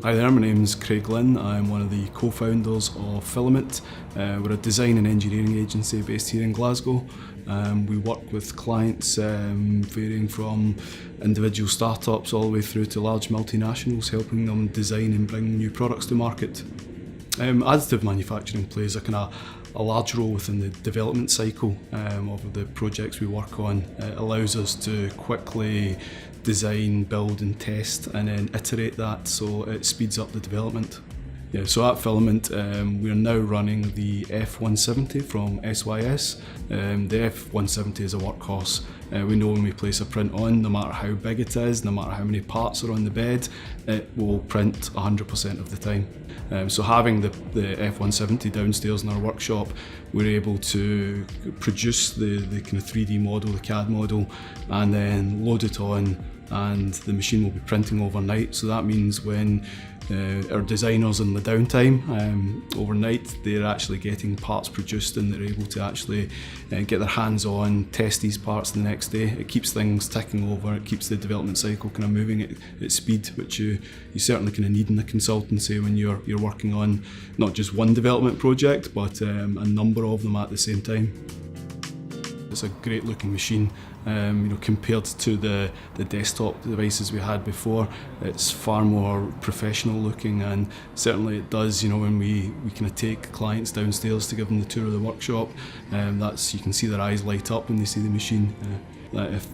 Hi there, my name's Craig Lynn. I'm one of the co-founders of Filament. We're a design and engineering agency based here in Glasgow. We work with clients varying from individual startups all the way through to large multinationals, helping them design and bring new products to market. Additive manufacturing plays a large role within the development cycle of the projects we work on. It allows us to quickly design, build and test and then iterate that, so it speeds up the development. Yeah, so at Filament we're now running the F170 from SYS. The F170 is a workhorse. We know when we place a print on, no matter how big it is, no matter how many parts are on the bed, it will print 100% of the time. So having the F170 downstairs in our workshop, we're able to produce the kind of 3D model, the CAD model, and then load it on, and the machine will be printing overnight. So that means when our designers in the downtime overnight, they're actually getting parts produced and they're able to actually get their hands on, test these parts the next day. It keeps things ticking over, it keeps the development cycle kind of moving at speed, which you certainly kind of need in the consultancy when you're working on not just one development project, but a number of them at the same time. It's a great looking machine. Compared to the desktop devices we had before, it's far more professional looking, and certainly it does, when we kind of take clients downstairs to give them the tour of the workshop, you can see their eyes light up when they see the machine. If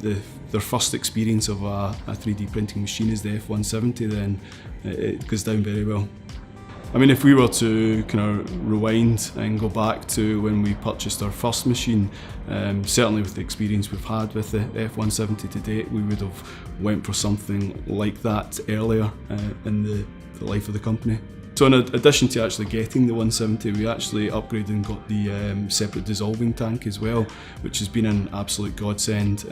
their first experience of a 3D printing machine is the F170, then it goes down very well. I mean, if we were to kind of rewind and go back to when we purchased our first machine, certainly with the experience we've had with the F170 to date, we would have went for something like that earlier in the life of the company. So in addition to actually getting the 170, we actually upgraded and got the separate dissolving tank as well, which has been an absolute godsend.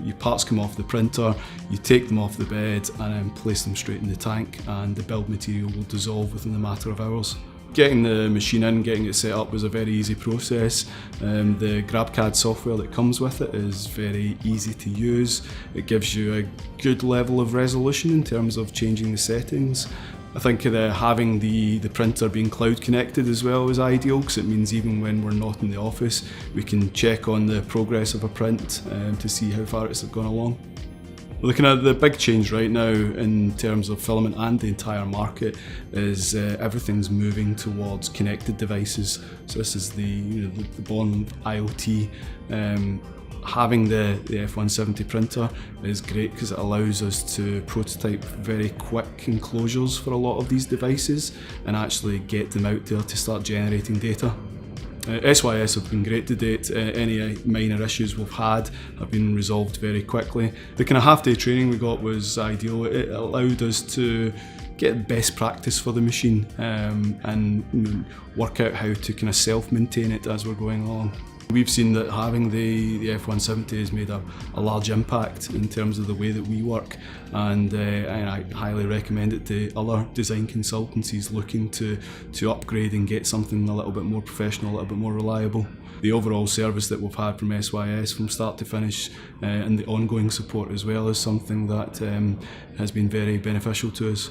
Your parts come off the printer, you take them off the bed and then place them straight in the tank, and the build material will dissolve within a matter of hours. Getting the machine in, getting it set up was a very easy process. The GrabCAD software that comes with it is very easy to use. It gives you a good level of resolution in terms of changing the settings. I think having the printer being cloud connected as well is ideal, because it means even when we're not in the office, we can check on the progress of a print to see how far it's gone along. Well, the big change right now in terms of Filament and the entire market is everything's moving towards connected devices. So this is the born of IoT. Having the F170 printer is great because it allows us to prototype very quick enclosures for a lot of these devices and actually get them out there to start generating data. SYS have been great to date. Any minor issues we've had have been resolved very quickly. The kind of half-day training we got was ideal. It allowed us to get best practice for the machine and work out how to kind of self-maintain it as we're going along. We've seen that having the F170 has made a large impact in terms of the way that we work, and I highly recommend it to other design consultancies looking to upgrade and get something a little bit more professional, a little bit more reliable. The overall service that we've had from SYS from start to finish and the ongoing support as well is something that has been very beneficial to us.